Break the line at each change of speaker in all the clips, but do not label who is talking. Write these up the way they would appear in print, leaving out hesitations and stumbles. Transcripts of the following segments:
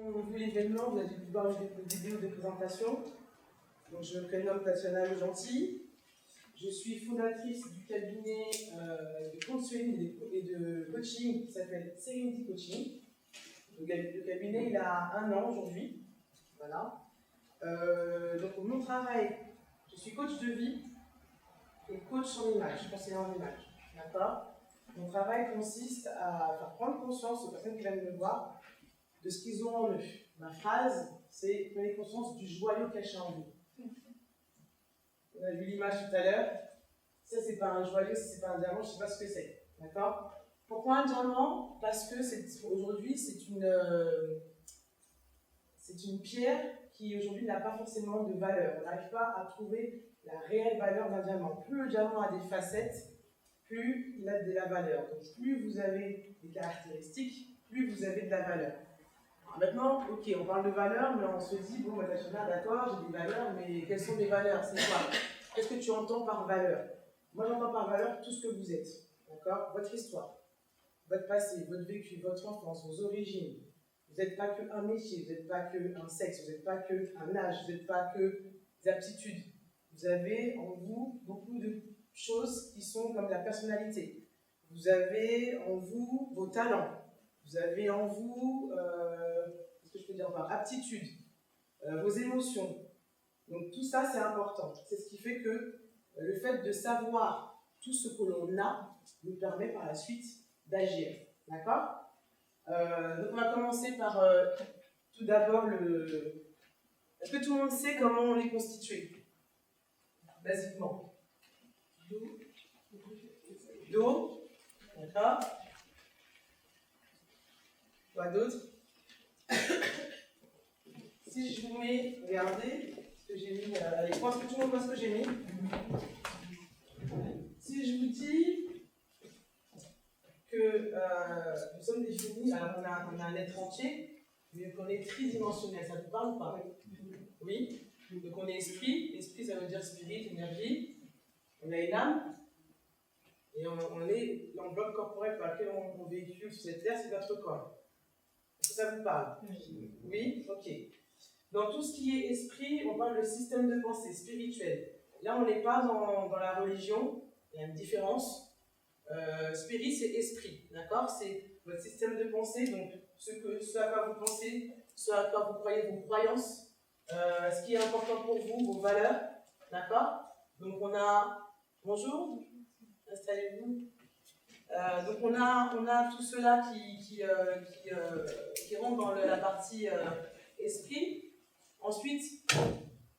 vu l'événement, vous avez pu voir une vidéo de présentation. Donc, je me prénomme Tatiana Le Gentil. Je suis fondatrice du cabinet de counseling et de coaching qui s'appelle Serenity Coaching. Le cabinet, il a 1 an aujourd'hui. Voilà. Donc, mon travail, je suis coach de vie et coach en image, conseiller en image. D'accord. Mon travail consiste à faire prendre conscience aux personnes qui viennent me voir de ce qu'ils ont en eux. Ma phrase, c'est prenez conscience du joyau caché en vous. On a vu l'image tout à l'heure. Ça, c'est pas un joyau, c'est pas un diamant, je sais pas ce que c'est. D'accord. Pourquoi un diamant? Parce que aujourd'hui, c'est une pierre qui aujourd'hui n'a pas forcément de valeur. On n'arrive pas à trouver la réelle valeur d'un diamant. Plus le diamant a des facettes, plus il a de la valeur. Donc plus vous avez des caractéristiques, plus vous avez de la valeur. Alors maintenant, ok, on parle de valeur, mais on se dit, bon, Tatiana, d'accord, j'ai des valeurs, mais quelles sont mes valeurs? C'est quoi? Qu'est-ce que tu entends par valeur? Moi, j'entends par valeur tout ce que vous êtes. D'accord? Votre histoire, votre passé, votre vécu, votre enfance, vos origines. Vous n'êtes pas qu'un métier, vous n'êtes pas qu'un sexe, vous n'êtes pas qu'un âge, vous n'êtes pas que des aptitudes. Vous avez en vous beaucoup de choses qui sont comme la personnalité. Vous avez en vous vos talents. Vous avez en vous, qu'est-ce que je peux dire par aptitudes, vos émotions. Donc tout ça, c'est important. C'est ce qui fait que le fait de savoir tout ce que l'on a nous permet par la suite d'agir. D'accord? Donc on va commencer par tout d'abord le... Est-ce que tout le monde sait comment on est constitué? Basiquement. D'eau. D'accord. Quoi d'autre? Si je vous mets, regardez ce que j'ai mis à l'écran, est-ce que tout le monde voit ce que j'ai mis? Si je vous dis que nous sommes définis, alors on a un être entier, mais qu'on est tridimensionnel, ça vous parle ou pas? Oui. Donc on est esprit, esprit ça veut dire spirit, énergie, on a une âme, et on est l'enveloppe corporelle par laquelle on véhicule sur cette terre, c'est notre corps. Est-ce que ça vous parle? Oui. Ok. Dans tout ce qui est esprit, on parle de système de pensée spirituel. Là, on n'est pas dans la religion, il y a une différence. Spirit, c'est esprit, d'accord? C'est votre système de pensée, donc ce à quoi vous pensez, ce à quoi vous croyez, vos croyances, ce qui est important pour vous, vos valeurs, d'accord? Donc on a... Bonjour, installez-vous. Donc on a tout cela qui rentre dans la partie esprit. Ensuite,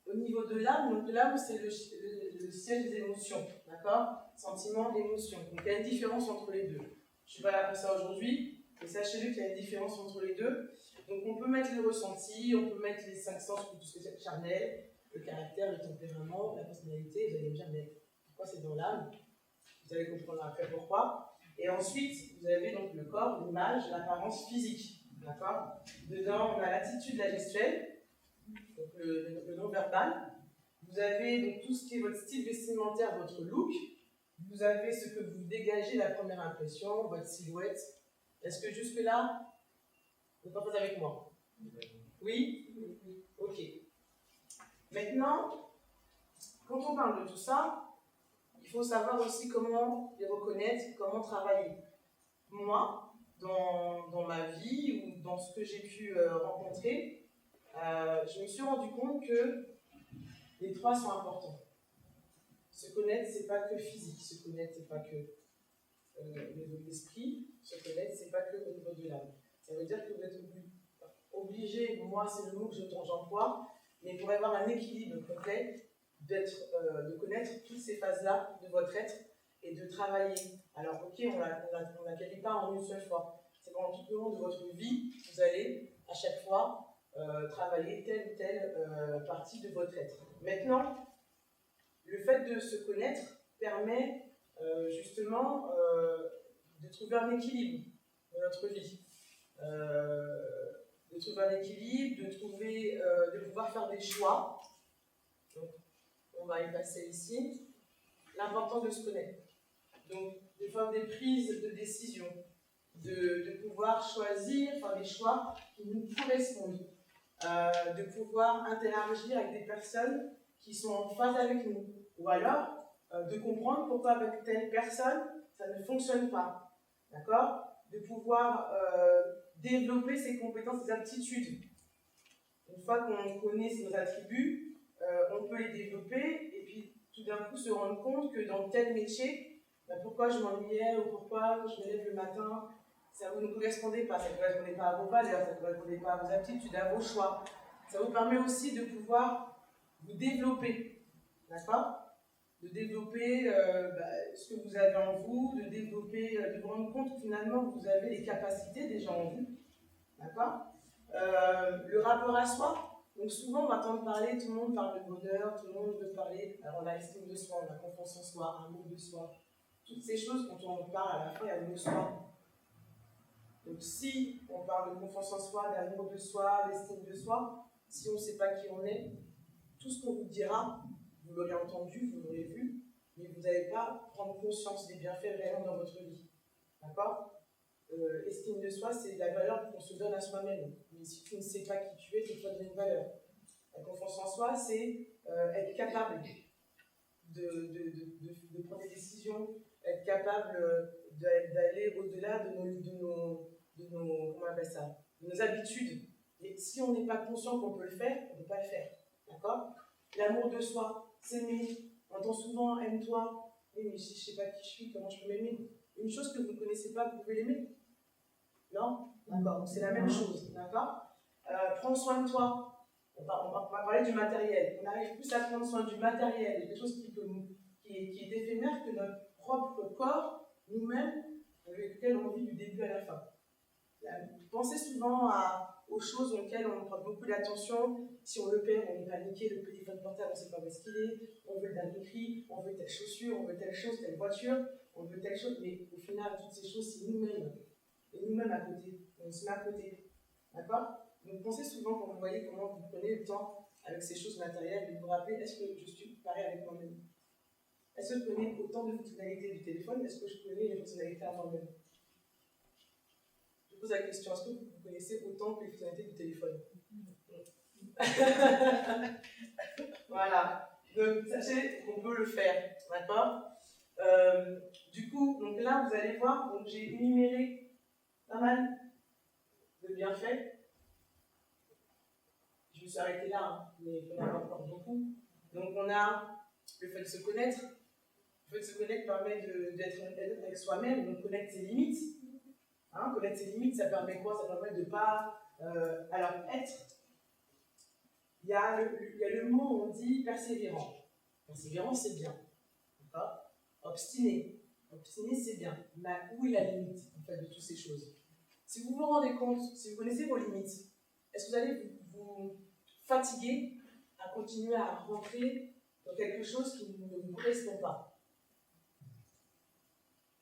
au niveau de l'âme, donc l'âme c'est le siège des émotions, d'accord? Sentiments, émotions. Donc il y a une différence entre les deux. Je ne suis pas là pour ça aujourd'hui, mais sachez-le qu'il y a une différence entre les deux. Donc on peut mettre le ressenti, on peut mettre les 5 sens, tout ce que c'est charnel, le caractère, le tempérament, la personnalité. Vous allez me dire, mais pourquoi c'est dans l'âme? Vous allez comprendre après pourquoi. Et ensuite, vous avez donc le corps, l'image, l'apparence physique, d'accord? Dedans, on a l'attitude, la gestuelle, donc le non-verbal. Vous avez donc tout ce qui est votre style vestimentaire, votre look. Vous avez ce que vous dégagez, la première impression, votre silhouette. Est-ce que jusque-là, vous êtes pas avec moi? Oui? Ok. Maintenant, quand on parle de tout ça, il faut savoir aussi comment les reconnaître, comment travailler. Moi, dans ma vie ou dans ce que j'ai pu rencontrer, je me suis rendu compte que les 3 sont importants. Se connaître, c'est pas que physique. Se connaître, c'est pas que au niveau de l'esprit. Se connaître, c'est pas que au niveau de l'âme. Ça veut dire que vous êtes obligé, moi c'est le mot que j'emploie, mais pour avoir un équilibre complet, de connaître toutes ces phases-là de votre être et de travailler. Alors ok, on la qualifie pas en une seule fois. C'est pendant tout le long de votre vie, vous allez à chaque fois travailler telle ou telle partie de votre être. Maintenant, le fait de se connaître permet justement de trouver un équilibre dans notre vie. De trouver un équilibre, de pouvoir faire des choix. Donc, on va y passer ici. L'important de se connaître. Donc, de faire des prises de décision. de pouvoir choisir, faire des choix qui nous correspondent, de pouvoir interagir avec des personnes qui sont en phase avec nous, ou alors de comprendre pourquoi avec telle personne ça ne fonctionne pas, d'accord? De pouvoir développer ses compétences, ses aptitudes. Une fois qu'on connaît nos attributs, on peut les développer et puis tout d'un coup se rendre compte que dans tel métier, pourquoi je m'ennuyais ou pourquoi je me lève le matin, ça ne vous correspondait pas, ça ne correspondait pas à vos valeurs, ça ne correspondait pas à vos aptitudes, à vos choix. Ça vous permet aussi de pouvoir vous développer, d'accord? De développer ce que vous avez en vous, de développer, de vous rendre compte que finalement vous avez les capacités déjà en vous, d'accord? Le rapport à soi, donc souvent on va entendre parler, tout le monde parle de bonheur, tout le monde veut parler, alors on a l'estime de soi, on a confiance en soi, amour de soi, toutes ces choses, quand on en parle à la fin, il y a le mot soi. Donc si on parle de confiance en soi, d'amour de soi, d'estime de soi, si on ne sait pas qui on est, tout ce qu'on vous dira, vous l'aurez entendu, vous l'aurez vu, mais vous n'allez pas prendre conscience des bienfaits réellement dans votre vie. D'accord? Estime de soi, c'est la valeur qu'on se donne à soi-même. Mais si tu ne sais pas qui tu es, tu ne peux pas donner une valeur. La confiance en soi, c'est être capable de prendre des décisions, être capable d'aller au-delà de nos habitudes. Et si on n'est pas conscient qu'on peut le faire, on ne peut pas le faire. D'accord? L'amour de soi, s'aimer. On entend souvent aime-toi. Oui, mais si je ne sais pas qui je suis, comment je peux m'aimer? Une chose que vous ne connaissez pas, vous pouvez l'aimer. Non? D'accord, c'est la même chose. D'accord? Prends soin de toi. On va parler du matériel. On arrive plus à prendre soin du matériel, quelque chose qui est éphémère que notre propre corps, nous-mêmes, avec lequel on vit du début à la fin. Pensez souvent aux choses auxquelles on prend beaucoup d'attention. Si on le perd, on est paniqué, le téléphone portable, on ne sait pas où est-ce qu'il est, on veut le dernier cri, on veut telle chaussure, on veut telle chose, telle voiture, on veut telle chose, mais au final, toutes ces choses, c'est nous-mêmes. Et nous-mêmes à côté, on se met à côté. D'accord? Donc pensez souvent quand vous voyez comment vous prenez le temps avec ces choses matérielles, de vous rappeler, est-ce que je suis pareil avec moi-même? Est-ce que je connais autant de fonctionnalités du téléphone? Est-ce que je connais les fonctionnalités à moi-même? Je pose la question, est-ce que vous connaissez autant que les fonctionnalités du téléphone? Voilà. Donc sachez qu'on peut le faire. D'accord? Du coup, donc là, vous allez voir, donc j'ai énuméré pas mal de bienfaits. Je me suis arrêtée là, hein, mais il y en a encore beaucoup. Donc on a le fait de se connaître. Le fait de se connaître permet d'être avec soi-même, donc connaître ses limites. Hein, connaître ses limites, ça permet quoi? Ça permet de ne pas... alors, être... Il y a le mot, on dit persévérant. Persévérant, c'est bien. D'accord? Obstiné. Obstiné, c'est bien. Mais où est la limite, en fait, de toutes ces choses? Si vous vous rendez compte, si vous connaissez vos limites, est-ce que vous allez vous fatiguer à continuer à rentrer dans quelque chose qui ne vous correspond pas?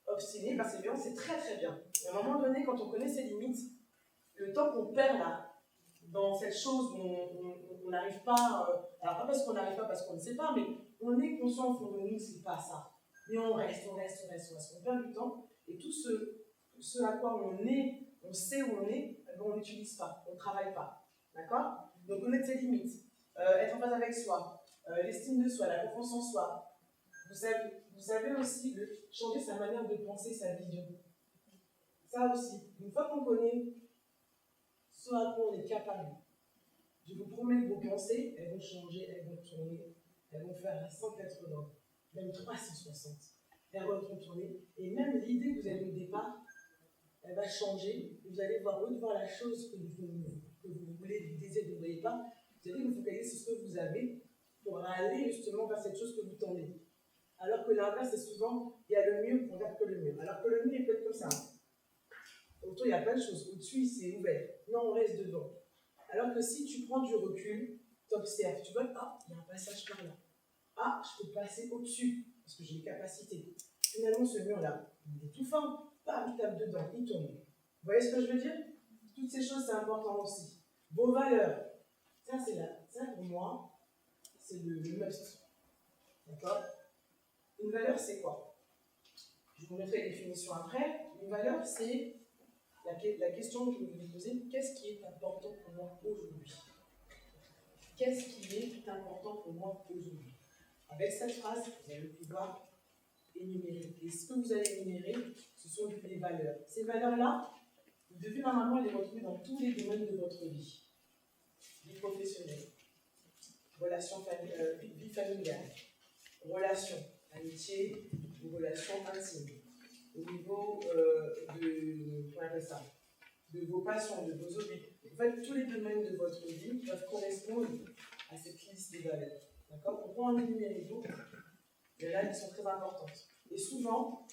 Obstiné, persévérant, c'est très très bien. Mais à un moment donné, quand on connaît ses limites, le temps qu'on perd là, dans cette chose où on n'arrive pas, alors pas parce qu'on n'arrive pas, parce qu'on ne sait pas, mais on est conscient au fond de nous que c'est pas ça. Mais on reste, on perd du temps, et tout ce à quoi on est, on sait où on est, on n'utilise pas, on ne travaille pas. D'accord? Donc connaître ses limites, être en phase avec soi, l'estime de soi, la confiance en soi. Vous savez aussi changer sa manière de penser, sa vision. Ça aussi, une fois qu'on connaît ce à quoi on est capable, je vous promets que vos pensées, elles vont changer, elles vont tourner, elles vont faire à 180, même 360. Elles vont tourner, et même l'idée que vous avez au départ, elle va changer. Vous allez voir, au lieu de voir la chose que vous voulez, vous désirez, que vous ne voyez pas, vous allez vous focaliser sur ce que vous avez pour aller justement vers cette chose que vous tendez. Alors que l'inverse, c'est souvent, il y a le mur, on regarde que le mur. Alors que le mur est peut-être comme ça. Autour, il y a plein de choses. Au-dessus, c'est ouvert. Non, on reste devant. Alors que si tu prends du recul, tu observes, tu vois, ah, il y a un passage par là. Ah, je peux passer au-dessus, parce que j'ai les capacités. Finalement, ce mur-là, il est tout fin, il tape dedans, il tombe. Vous voyez ce que je veux dire? Toutes ces choses, c'est important aussi. Vos valeurs, ça pour moi, c'est le must. D'accord? Une valeur, c'est quoi? Je vous mettrai la définition après. Une valeur, c'est La question que vous devez poser, qu'est-ce qui est important pour moi aujourd'hui? Qu'est-ce qui est important pour moi aujourd'hui? Avec cette phrase, vous allez pouvoir énumérer. Et ce que vous allez énumérer, ce sont des valeurs. Ces valeurs-là, vous devez normalement les retrouver dans tous les domaines de votre vie. Vie professionnelle, vie familiale, relations, amitié ou relations intimes. Au niveau de vos passions, de vos hobbies. En fait, tous les domaines de votre vie doivent correspondre à cette liste de valeurs. D'accord? On peut en énumérer d'autres, mais là, elles sont très importantes. Et souvent,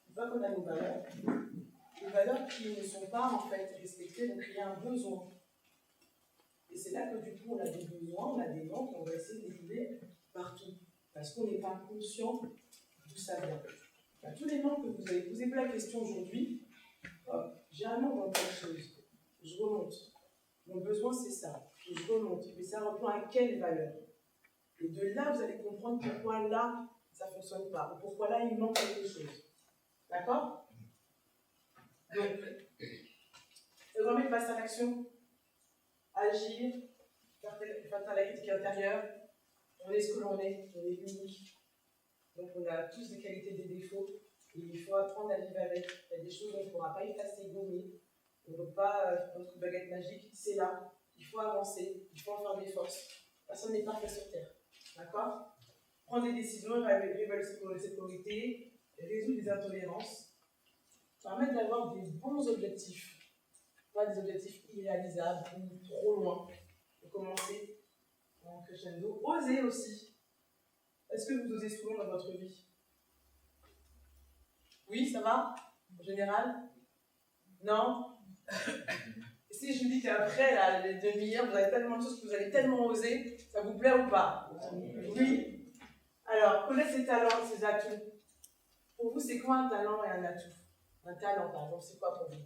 une fois qu'on a nos valeurs, les valeurs qui ne sont pas en fait respectées vont créer un besoin. Et c'est là que du coup, on a des besoins, on a des manques, on va essayer de les trouver partout. Parce qu'on n'est pas conscient d'où ça vient. Enfin, tous les manques que vous avez posé la question aujourd'hui, j'ai un manque dans quelque chose, je remonte. Mon besoin, c'est ça. Je remonte. Mais ça reprend à quelle valeur? Et de là, vous allez comprendre pourquoi là, ça ne fonctionne pas. Ou pourquoi là, il manque quelque chose. D'accord? Donc, le remède passe à l'action. Agir, faire la critique intérieure. On est ce que l'on est unique. Donc, on a tous des qualités et des défauts. Et il faut apprendre à vivre avec. Il y a des choses qu'on ne pourra pas effacer, gommer. On ne veut pas notre baguette magique, c'est là. Il faut avancer, il faut en faire des forces. Personne n'est parfait sur Terre. D'accord? Prendre des décisions, révéler ses priorités, résoudre des intolérances, permettre d'avoir des bons objectifs. Pas des objectifs irréalisables ou trop loin. De commencer en crescendo. Osez aussi. Est-ce que vous osez souvent dans votre vie? Oui, ça va? En général? Non? Si je vous dis qu'après les demi-heures, vous avez tellement de choses que vous allez tellement oser, ça vous plaît ou pas? Oui. Alors, connaître ses talents, ses atouts. Pour vous, c'est quoi un talent et un atout? Un talent, par exemple, c'est quoi pour vous?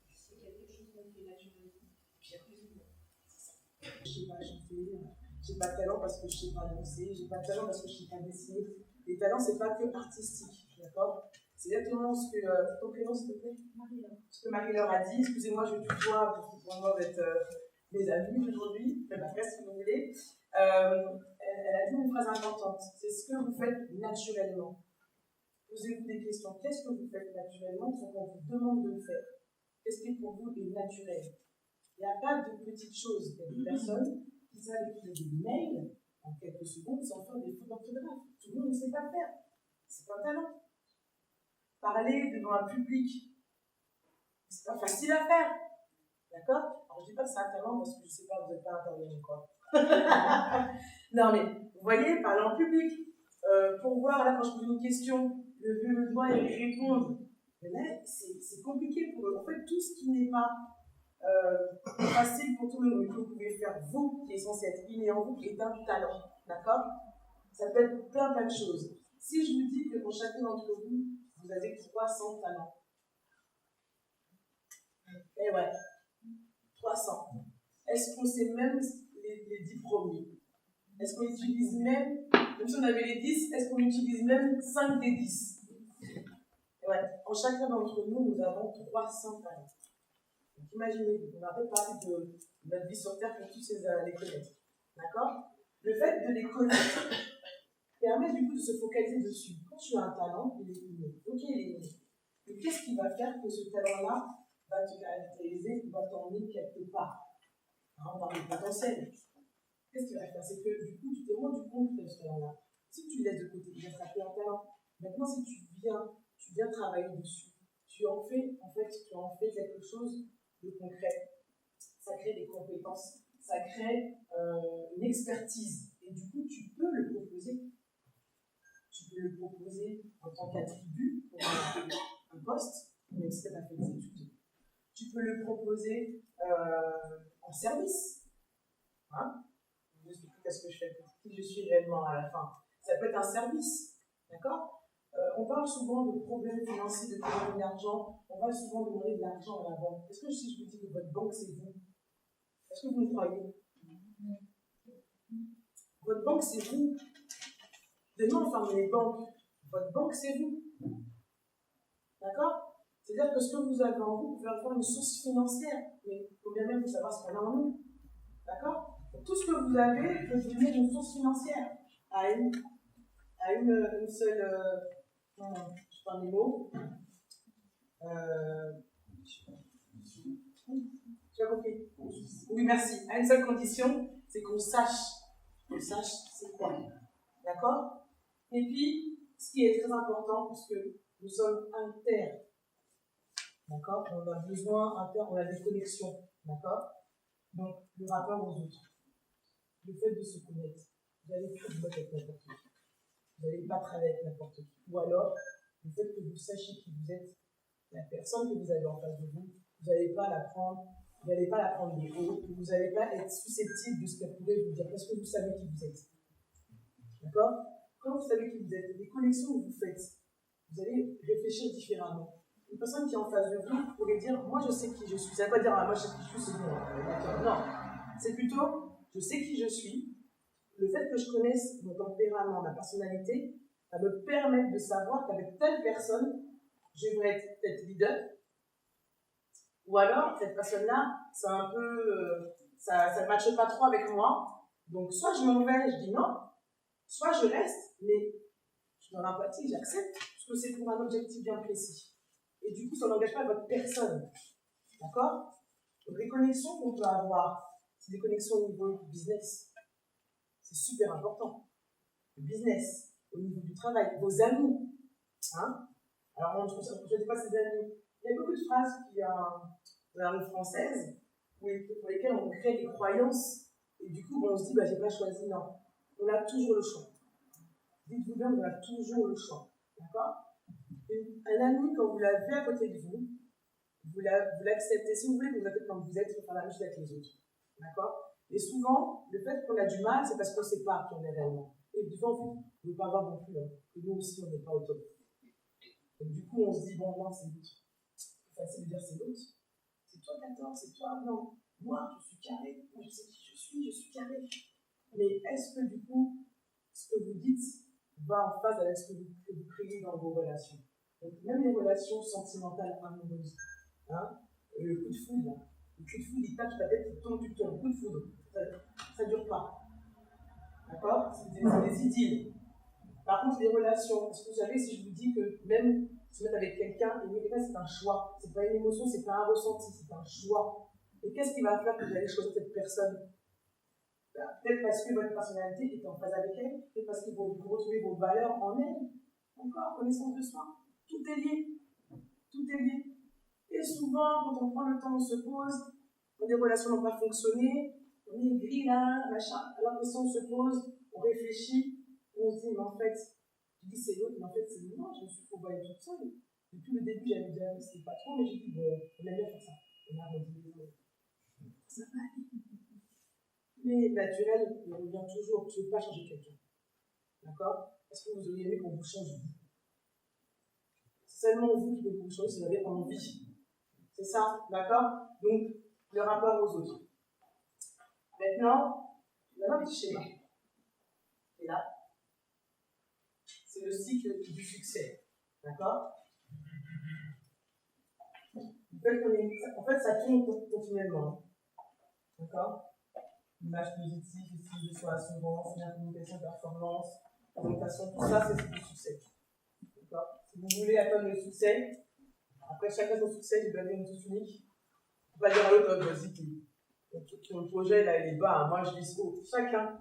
C'est quelque chose qu'on fait naturellement.
J'ai pas de talent parce que je sais pas danser, j'ai pas de talent parce que je sais pas dessiner. Les talents, c'est pas que artistique, d'accord? C'est exactement ce que ton prénom, s'il te plaît?
Marie-Laure.
Ce que Marie-Laure a dit. Excusez-moi, je tutoie parce que pour moi, vous êtes mes amis aujourd'hui, faites après si vous voulez. Elle a dit une phrase importante. C'est ce que vous faites naturellement. Posez-vous des questions. Qu'est-ce que vous faites naturellement sans qu'on vous demande de le faire? Qu'est-ce qui pour vous est naturel? Il n'y a pas de petites choses. Il y a des personnes qui savent écrire des mails en quelques secondes sans faire des fautes d'orthographe. Tout le monde ne sait pas le faire. C'est pas un talent. Parler devant un public, c'est pas facile à faire. D'accord? Alors je ne dis pas que c'est un talent parce que je ne sais pas, vous n'êtes pas intervenu quoi. Non mais, vous voyez, parler en public, pour voir, là quand je pose une question, lever le doigt et répondre. Mais là, c'est compliqué pour eux. En fait, tout ce qui n'est pas facile pour tout le monde, que vous pouvez faire vous, qui est censé être inné en vous, qui est un talent. D'accord? Ça peut être plein de choses. Si je vous dis que pour chacun d'entre vous, vous avez 300 talents. Eh ouais, 300. Est-ce qu'on sait même les 10 premiers? Est-ce qu'on utilise même si on avait les 10, est-ce qu'on utilise même 5 des 10? Ouais, en chacun d'entre nous, nous avons 300 talents. Donc imaginez-vous, on n'a pas parlé de notre vie sur Terre pour tous les connaître. D'accord? Le fait de les connaître permet du coup de se focaliser dessus. Quand tu as un talent, il est inné. Ok, il est inné. Mais qu'est-ce qui va faire que ce talent-là va te caractériser, va t'emmener quelque part? On parle de potentiel. Qu'est-ce qu'il va faire? C'est que du coup, tu t'es rendu compte de ce talent-là. Si tu le laisses de côté, il va s'appeler un talent. Maintenant, si tu viens travailler dessus, tu en fais quelque chose de concret. Ça crée des compétences, ça crée une expertise. Et du coup, tu peux le proposer. Tu peux le proposer en tant qu'attribut pour un poste, même si tu n'as pas fait des études. Tu peux le proposer en service. Hein? Je vous explique ce que je fais, qui je suis réellement à la fin. Ça peut être un service. D'accord? On parle souvent de problèmes financiers, de problèmes d'argent. On parle souvent de demander de l'argent à la banque. Est-ce que si je vous dis que votre banque, c'est vous? Est-ce que vous le croyez? Votre banque, c'est vous. Demain, on ferme les banques. Votre banque, c'est vous. D'accord? C'est-à-dire que ce que vous avez en vous, vous pouvez en faire une source financière. Mais il faut bien même savoir ce qu'on a en nous. D'accord? Tout ce que vous avez peut devenir une source financière à une seule. Je parle des mots. Tu as compris? Oui, merci. À une seule condition, c'est qu'on sache c'est quoi. D'accord? Et puis, ce qui est très important, puisque nous sommes inter. D'accord? On a besoin, on a des connexions. D'accord? Donc, le rapport aux autres. Le fait de se connaître. Vous n'allez plus vous mettre avec n'importe qui. Vous n'allez pas travailler avec n'importe qui. Ou alors, le fait que vous sachiez qui vous êtes, la personne que vous avez en face de vous, vous n'allez pas la prendre des hauts, vous n'allez pas être susceptible de ce qu'elle pourrait vous dire, parce que vous savez qui vous êtes. D'accord? Quand vous savez qui vous êtes, les connexions que vous faites, vous allez réfléchir différemment. Une personne qui est en face de vous pourrait dire, moi je sais qui je suis. Ça ne veut pas dire, moi je sais qui je suis, c'est bon. Non. C'est plutôt, je sais qui je suis. Le fait que je connaisse mon tempérament, ma personnalité, ça me permet de savoir qu'avec telle personne, je vais être peut-être leader. Ou alors, cette personne-là, c'est un peu, ça ne matche pas trop avec moi. Donc, soit je m'en vais, je dis non, soit je reste, mais je suis dans l'empathie, j'accepte, parce que c'est pour un objectif bien précis. Et du coup, ça n'engage pas votre personne. D'accord? Donc, les connexions qu'on peut avoir, c'est des connexions au niveau du business. C'est super important. Le business, au niveau du travail, vos amis. Hein? Alors, je ne dis pas ces amis. Il y a beaucoup de phrases qui dans la langue française pour lesquelles on crée des croyances et du coup, on se dit, j'ai pas choisi. Non. On a toujours le choix. Dites-vous bien, on a toujours le choix. D'accord? Un ami, quand vous l'avez à côté de vous, vous l'acceptez. Si vous voulez, vous êtes comme vous êtes, il faut faire la même chose avec les autres. D'accord? Et souvent, le fait qu'on a du mal, c'est parce qu'on ne sait pas qui on est réellement. Et du coup, on ne veut pas voir non plus que nous aussi, on n'est pas au top. Donc, du coup, on se dit, bon, non, c'est l'autre. C'est facile de dire c'est l'autre. C'est toi, 14, c'est toi, non. Moi, je suis carré. Moi, je sais qui je suis carré. Mais est-ce que, du coup, ce que vous dites va en phase avec ce que vous créez dans vos relations? Donc, même les relations sentimentales amoureuses. Hein, le coup de foudre, là. Le coup de foudre, il tape sur ta tête, tu tombes. Coup de foudre. Ça ne dure pas. D'accord? C'est des idylles. Par contre, les relations, est-ce que vous savez, si je vous dis que même se mettre avec quelqu'un, aimer quelqu'un, c'est un choix. C'est pas une émotion, c'est pas un ressenti, c'est un choix. Et qu'est-ce qui va faire que vous allez choisir cette personne? Peut-être parce que votre personnalité est en phase avec elle, peut-être parce que vous retrouvez vos valeurs en elle. Encore, connaissance de soi. Tout est lié. Tout est lié. Et souvent, quand on prend le temps, on se pose, quand des relations n'ont pas fonctionné, on est gris là, machin. Alors que si on se pose, on réfléchit, on se dit, mais en fait, je dis c'est l'autre, mais en fait c'est moi, je me suis envoyée toute seule. Depuis le début, j'avais déjà vu, c'était pas trop, mais j'ai dit, bon, on aime bien faire ça. On a redit, ça va aller. Mais naturel, il revient toujours, tu ne veux pas changer quelqu'un. D'accord? Est-ce que vous auriez aimé qu'on vous change vous? C'est seulement vous qui pouvez vous changer si vous avez envie. C'est ça, d'accord? Donc, le rapport aux autres. Maintenant, on a un petit schéma. Et là, c'est le cycle du succès. D'accord? En fait, ça tourne continuellement. D'accord? L'image positive, estime de soi, assurance, la communication, performance, présentation, tout ça, c'est du succès. D'accord? Si vous voulez atteindre le succès, après chacun son succès, vous avez une touche unique. On va dire à l'autre, vas-y, ton projet, là, il est bas, moi, je dis haut. Chacun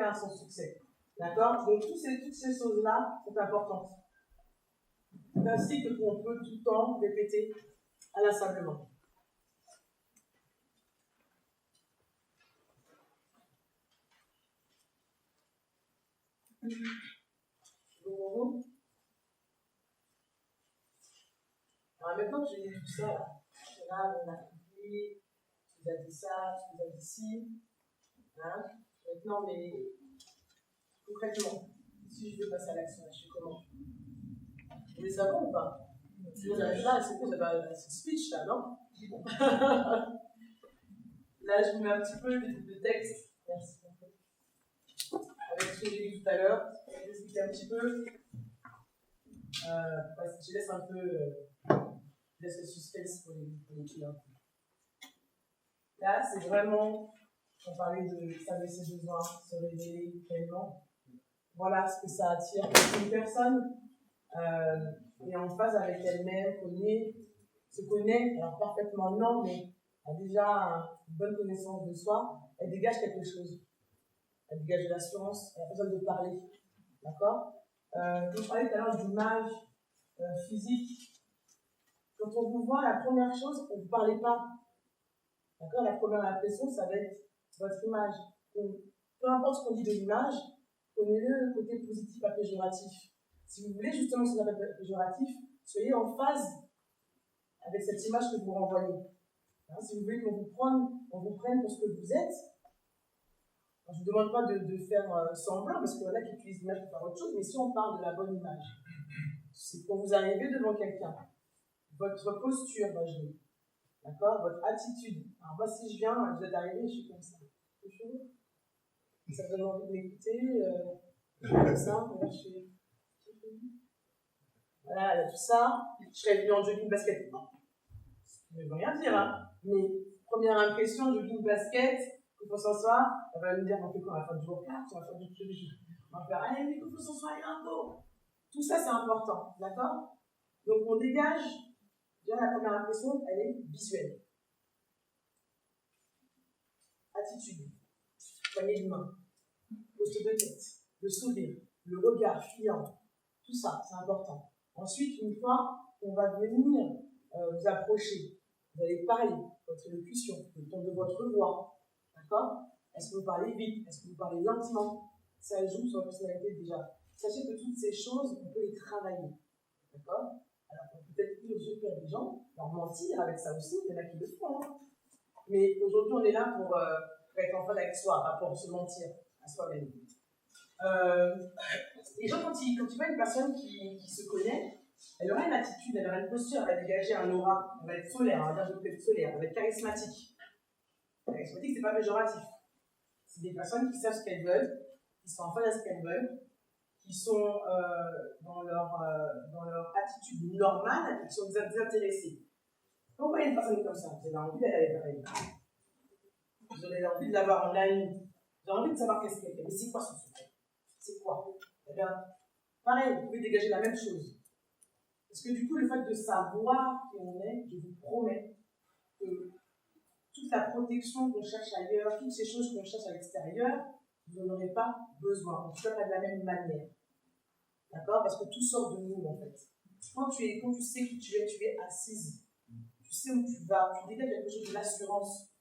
a son succès. D'accord? Donc, toutes ces choses-là sont importantes. C'est un cycle qu'on peut tout le temps répéter inlassablement. Bon. Alors, maintenant que j'ai dit tout ça, là, on a compris, tu nous as dit ça, tu nous as dit ci. Hein? Maintenant, mais concrètement, si je veux passer à l'action, je fais comment? Vous voulez savoir ou pas? Là, c'est quoi? C'est speech, là, non? Là, je vous mets un petit peu de texte. Merci. Avec ce que j'ai dit tout à l'heure, je vais vous expliquer un petit peu. Je laisse un peu Je laisse le suspense pour les clients. Là, c'est vraiment, on parlait de savoir ses besoins, se révéler pleinement. Voilà ce que ça attire. C'est une personne est en phase avec elle-même, se connaît, alors parfaitement non, mais a déjà une bonne connaissance de soi, elle dégage quelque chose. Elle dégage de l'assurance, elle a besoin de parler. D'accord? Comme je parlais tout à l'heure d'image physique, quand on vous voit, la première chose, on ne vous parlez pas. D'accord? La première impression, ça va être votre image. Donc, peu importe ce qu'on dit de l'image, prenez-le côté positif à péjoratif. Si vous voulez justement ce qu'on appelle péjoratif, soyez en phase avec cette image que vous renvoyez. Hein, si vous voulez qu'on vous prenne pour ce que vous êtes, je ne vous demande pas de faire semblant, parce qu'il y en a qui utilisent l'image pour faire autre chose, mais si on parle de la bonne image, c'est quand vous arrivez devant quelqu'un, votre posture va jouer, d'accord? Votre attitude. Alors moi, si je viens, vous êtes arrivé, je suis comme ça. Ça vous donne envie de m'écouter, je suis comme ça, je suis... Voilà, tout ça, je serais venue en jogging basket. Je ne veux rien dire, hein. Mais première impression, jogging basket, qu'il faut s'en soir, elle va me dire, on fait quoi? On va faire du workout, on va faire du truc, on va faire, allez, mais qu'il faut s'en soir, il y a un beau. Tout ça, c'est important, d'accord? Donc, on dégage, déjà, la première impression, elle est visuelle. Attitude, poignée de main, posture de tête, le sourire, le regard fuyant, tout ça, c'est important. Ensuite, une fois qu'on va venir vous approcher, vous allez parler, votre élocution, le ton de votre voix, d'accord? Est-ce que vous parlez vite? Est-ce que vous parlez lentement? Ça joue sur la personnalité déjà. Sachez que toutes ces choses, on peut les travailler, d'accord? Alors, on peut peut-être plus aux yeux des gens, leur mentir avec ça aussi, il y en a qui le font, hein. Mais aujourd'hui, on est là pour être en phase avec soi, pas pour se mentir à soi-même. Les gens, quand ils voient une personne qui se connaît, elle aura une attitude, elle aura une posture, elle va dégager un aura, elle va être solaire, on va dire peut-être solaire, elle va être charismatique. Charismatique, c'est pas péjoratif. C'est des personnes qui savent ce qu'elles veulent, qui sont en phase avec ce qu'elles veulent, qui sont dans leur attitude normale et qui sont désintéressées. Quand vous voyez une personne comme ça, vous avez envie d'aller vers elle. Vous avez envie de l'avoir en ligne. Vous avez envie de savoir qu'est-ce qu'elle fait. Mais c'est quoi son secret? C'est quoi? Eh bien, pareil, vous pouvez dégager la même chose. Parce que du coup, le fait de savoir qui on est, je vous promets que toute la protection qu'on cherche ailleurs, toutes ces choses qu'on cherche à l'extérieur, vous n'en aurez pas besoin. En tout cas, pas de la même manière. D'accord? Parce que tout sort de nous, en fait. Quand tu sais qui tu es assise. Tu sais où tu vas, tu dégages quelque chose de l'assurance.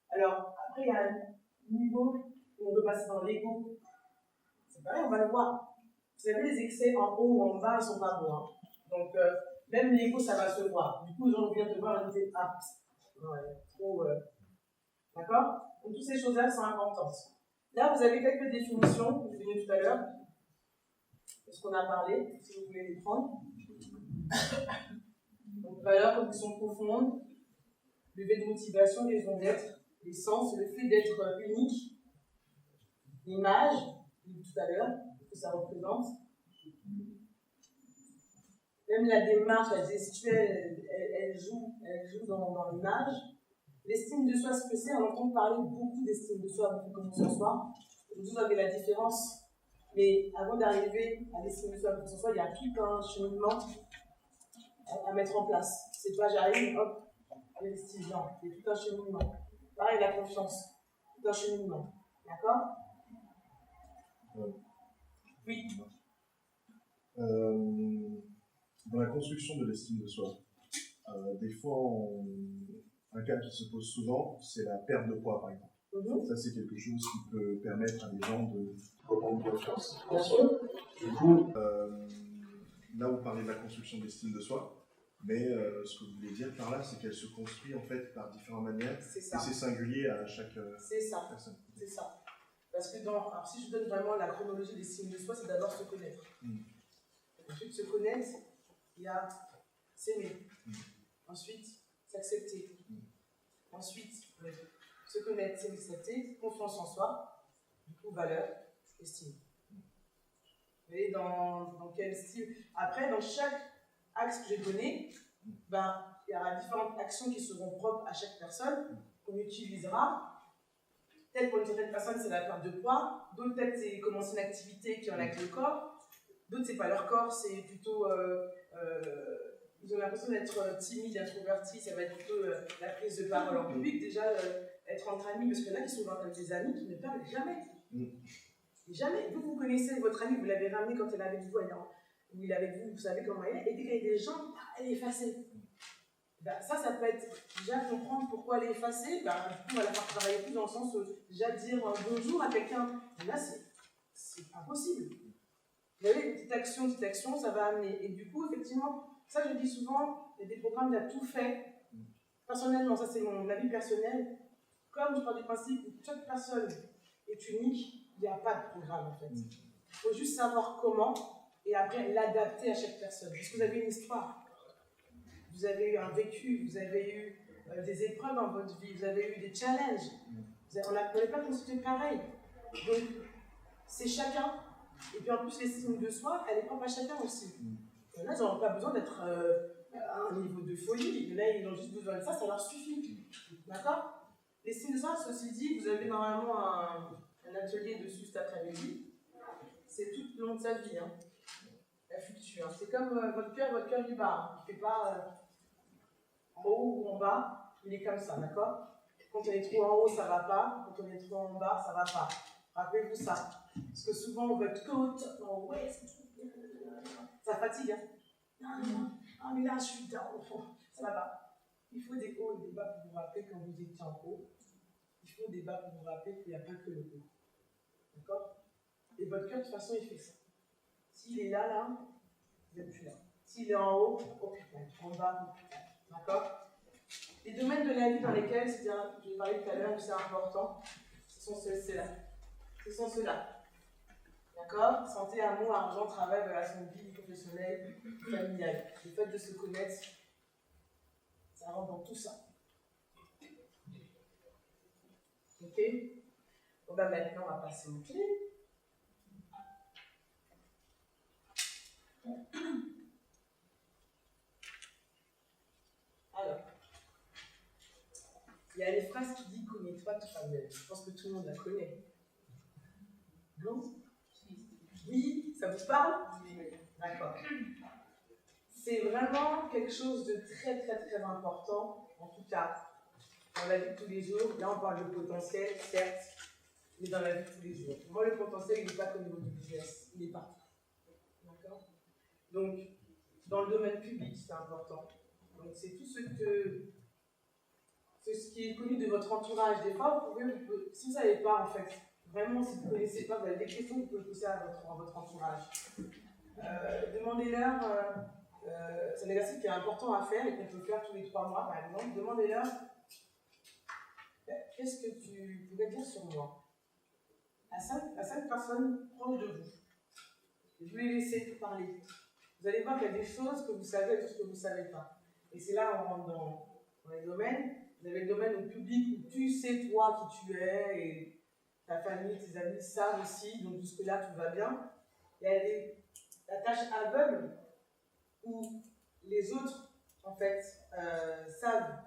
Alors, après, il y a un niveau où on peut passer dans l'ego. C'est pareil, on va le voir. Vous savez, les excès en haut ou en bas, ils ne sont pas bons. Hein. Donc, même l'ego, ça va se voir. Du coup, les gens viennent te voir et disent, ah, ouais, trop. D'accord? Donc, toutes ces choses-là sont importantes. Là, vous avez quelques définitions que je vous ai données tout à l'heure. De ce qu'on a parlé, si vous voulez les prendre. Donc, valeurs, conditions profondes, levé de motivation, raison d'être, l'essence, le fait d'être unique, l'image, tout à l'heure, que ça représente. Même la démarche, la gestuelle, elle joue dans l'image. L'estime de soi, ce que c'est, on entend parler beaucoup d'estime de soi, beaucoup comme ce soir. Vous avez la différence. Mais avant d'arriver à l'estime de soi, comme ce soir, il y a tout un cheminement à mettre en place. C'est pas j'arrive, hop, l'estime, non. Il y a tout un cheminement. Pareil, la confiance, tout un cheminement. D'accord? Oui.
Dans la construction de l'estime de soi, des fois, un cas qui se pose souvent, c'est la perte de poids, par exemple. Ça, c'est quelque chose qui peut permettre à des gens de reprendre confiance en soi. Du coup, là, vous parlez de la construction de l'estime de soi, mais ce que vous voulez dire par là, c'est qu'elle se construit en fait par différentes manières, et c'est singulier à chaque personne.
C'est ça. Parce que alors si je donne vraiment la chronologie de l'estime de soi, c'est d'abord se connaître. Ensuite, se connaître, il y a s'aimer. Ensuite, s'accepter. Ensuite, se connaître, s'accepter, confiance en soi, du coup, valeur, estime. Vous voyez dans quel style. Après, dans chaque axe que j'ai donné, ben, il y aura différentes actions qui seront propres à chaque personne, qu'on utilisera. Peut-être pour une certaine personne, c'est la perte de poids, d'autres, peut-être, c'est commencer une activité qui est en avec le corps, d'autres, c'est pas leur corps, c'est plutôt. Ils ont l'impression d'être timides, introvertis, ça va être plutôt la prise de parole en public, déjà être entre amis, parce qu'il y en a qui sont comme des amis qui ne parlent jamais. Jamais. Vous connaissez votre ami, vous l'avez ramené quand elle est avec vous, ou il est avec vous, vous savez comment elle est, et dès qu'il y a des gens, elle est effacée. Ben, ça peut être déjà comprendre pourquoi elle est effacée, ben, du coup, on va la faire travailler plus dans le sens où déjà dire bonjour à quelqu'un. Là, c'est impossible. Vous voyez, petite action, ça va amener. Et du coup, effectivement, ça je dis souvent, il y a des programmes, il a tout fait. Personnellement, ça c'est mon avis personnel. Comme je pars du principe où chaque personne est unique, il n'y a pas de programme en fait. Il faut juste savoir comment et après l'adapter à chaque personne. Parce que vous avez une histoire, vous avez eu un vécu, vous avez eu des épreuves dans votre vie, vous avez eu des challenges. On n'est pas constitué pareil. Donc, c'est chacun. Et puis en plus, l'estime de soi, elle est propre à chacun aussi. Là, ils n'ont pas besoin d'être à un niveau de folie. Là, ils ont juste besoin de ça, ça leur suffit. D'accord? L'estime de soi, ceci dit, vous avez normalement un atelier dessus cet après-midi. C'est tout le long de sa vie. Hein. Elle fluctue. Hein. C'est comme votre cœur du bas. Il ne fait pas en haut ou en bas. Il est comme ça, d'accord? Quand on est trop en haut, ça ne va pas. Quand on est trop en bas, ça ne va pas. Rappelez-vous ça. Parce que souvent, votre côte, oh ouais, c'est trop bien. Ça fatigue. Hein? Non, ah, mais là, je suis down. Ça va pas. Il faut des hauts et des bas pour vous rappeler quand vous étiez en haut. Il faut des bas pour vous rappeler qu'il n'y a pas que le haut. D'accord? Et votre cœur, de toute façon, il fait ça. S'il est là, vous n'êtes plus là. S'il est en haut, oh putain, en bas, d'accord? Les domaines de la vie dans lesquels, c'est-à-dire, je vais parler tout à l'heure, c'est important, ce sont ceux-là. Ce sont ceux-là. D'accord? Santé, amour, argent, travail, relation de vie, professionnelle, familiale. Le fait de se connaître, ça rentre dans tout ça. Ok? Bon ben maintenant, on va passer aux clés. Alors, il y a une phrase qui dit « connais-toi toi-même ». Je pense que tout le monde la connaît. Non? Oui, ça vous parle? D'accord. C'est vraiment quelque chose de très très très important, en tout cas, dans la vie de tous les jours. Là, on parle de potentiel, certes, mais dans la vie de tous les jours. Moi, le potentiel, il n'est pas qu'au niveau du business, il est partout. D'accord? Donc, dans le domaine public, c'est important. Donc, c'est tout ce qui est connu de votre entourage. Des fois, si vous ne savez pas, en fait, vraiment, si vous ne connaissez pas, vous avez des questions que vous pouvez poser à votre entourage. Demandez-leur, c'est un exercice qui est important à faire et qu'on peut faire tous les 3 mois, par exemple. Demandez-leur, qu'est-ce que tu pourrais dire sur moi? À 5 personnes proches de vous. Et vous les laissez parler. Vous allez voir qu'il y a des choses que vous savez et des choses que vous ne savez pas. Et c'est là où on rentre dans les domaines. Vous avez le domaine au public où tu sais toi qui tu es et ta famille, tes amis savent aussi, donc jusque-là tout va bien. Il y a la tâche aveugle où les autres en fait savent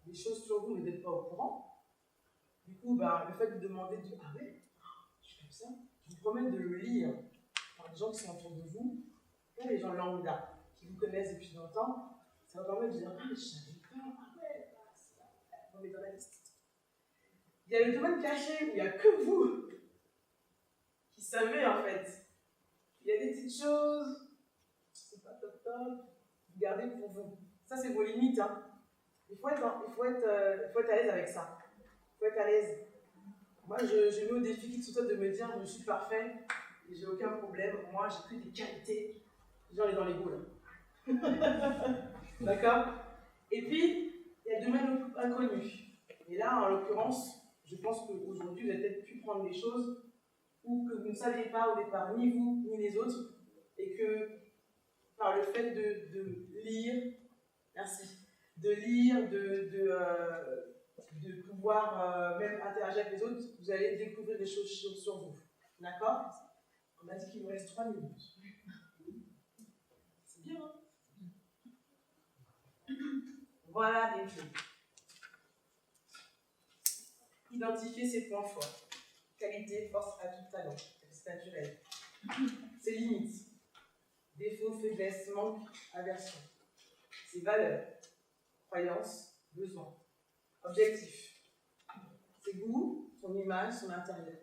des choses sur vous mais n'êtes pas au courant. Du coup, le fait de demander ah ouais, je suis comme ça, je vous promets de le lire par des gens qui sont autour de vous, pas les gens lambda qui vous connaissent depuis longtemps, ça va permettre de dire ah mais je savais pas, ah ouais. On est dans la liste. Il y a le domaine caché où il n'y a que vous qui savez en fait. Il y a des petites choses, c'est pas top, vous gardez pour vous. Ça, c'est vos limites. Hein. Il faut être à l'aise avec ça. Il faut être à l'aise. Moi, je mets au défi qui que ce soit de me dire je suis parfait et j'ai aucun problème. Moi, j'ai que des qualités. J'en ai dans l'ego là. D'accord? Et puis, il y a le domaine inconnu. Et là, en l'occurrence, je pense qu'aujourd'hui, vous avez peut-être pu prendre des choses ou que vous ne saviez pas au départ, ni vous, ni les autres, et que par le fait de lire, merci, de lire, de pouvoir même interagir avec les autres, vous allez découvrir des choses sur vous. D'accord? On a dit qu'il nous reste 3 minutes. C'est bien, hein? Voilà les clés. Identifier ses points forts. Qualité, force, atout, talent. C'est naturel. Ses limites. Défauts, faiblesses, manque, aversion. Ses valeurs. Croyances, besoins. Objectifs. Ses goûts, son image, son intérieur.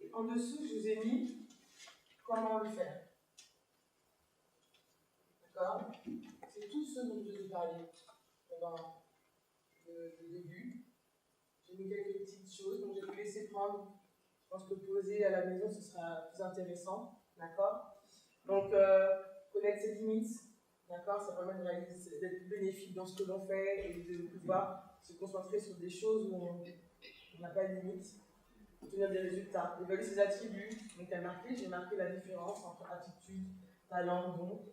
Et en dessous, je vous ai mis comment le faire. D'accord? C'est tout ce dont je vous ai parlé pendant le début. J'ai mis quelques petites choses, donc je vais vous laisser prendre. Je pense que poser à la maison, ce sera plus intéressant. D'accord? Donc, connaître ses limites. D'accord? Ça permet d'être plus bénéfique dans ce que l'on fait et de pouvoir se concentrer sur des choses où on n'a pas de limite. Obtenir des résultats. Évaluer ses attributs. Donc, j'ai marqué la différence entre aptitude, talent, don.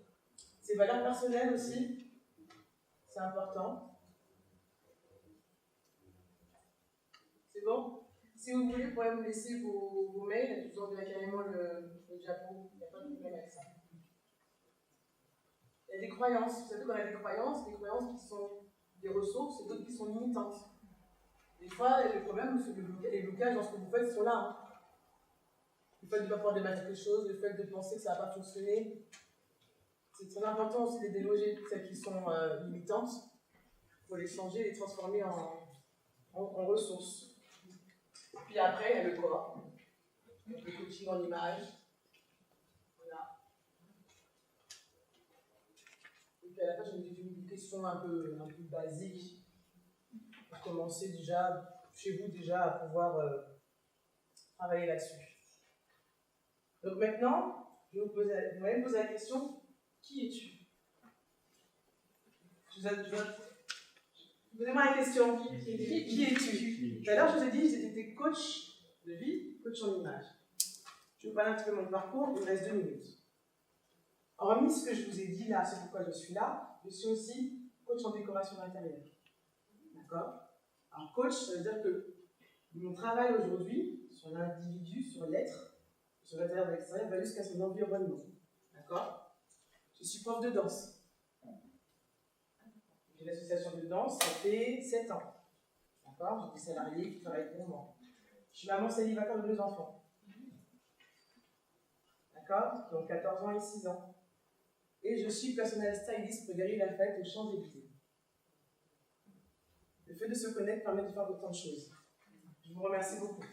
Ses valeurs personnelles aussi. C'est important. C'est bon? Si vous voulez, vous pourrez me laisser vos mails. Je vous enverrai carrément le diapo. Il n'y a pas de problème avec ça. Il y a des croyances. Vous savez qu'on a des croyances qui sont des ressources et d'autres qui sont limitantes. Des fois, le problème, c'est que les blocages dans ce que vous faites sont là. Le fait de ne pas pouvoir démarrer quelque chose, le fait de penser que ça ne va pas fonctionner. C'est très important aussi de déloger celles qui sont limitantes. Il faut les changer, les transformer en ressources. Puis après, il y a le corps. Donc, le coaching en image. Voilà. Et puis à la fin, j'ai une question un peu basique pour commencer déjà, chez vous déjà, à pouvoir travailler là-dessus. Donc maintenant, je vais vous poser la question, qui es-tu? Posez-moi la question, qui es-tu? Tout à l'heure, je vous ai dit, j'étais coach de vie, coach en image. Je vais vous parler un petit peu de mon parcours, il me reste 2 minutes. Hormis ce que je vous ai dit là, c'est pourquoi je suis là, je suis aussi coach en décoration d'intérieur. D'accord? Alors, coach, ça veut dire que mon travail aujourd'hui, sur l'individu, sur l'être, sur l'intérieur et l'extérieur, va jusqu'à son environnement. D'accord? Je suis prof de danse. J'ai l'association de danse, ça fait 7 ans. D'accord? J'ai des salariés qui travaillent pour moi. Je suis maman célibataire de 2 enfants. D'accord? Qui ont 14 ans et 6 ans. Et je suis personnel styliste pour Galerie Lafayette aux Champs-Élysées. Le fait de se connaître permet de faire autant de choses. Je vous remercie beaucoup.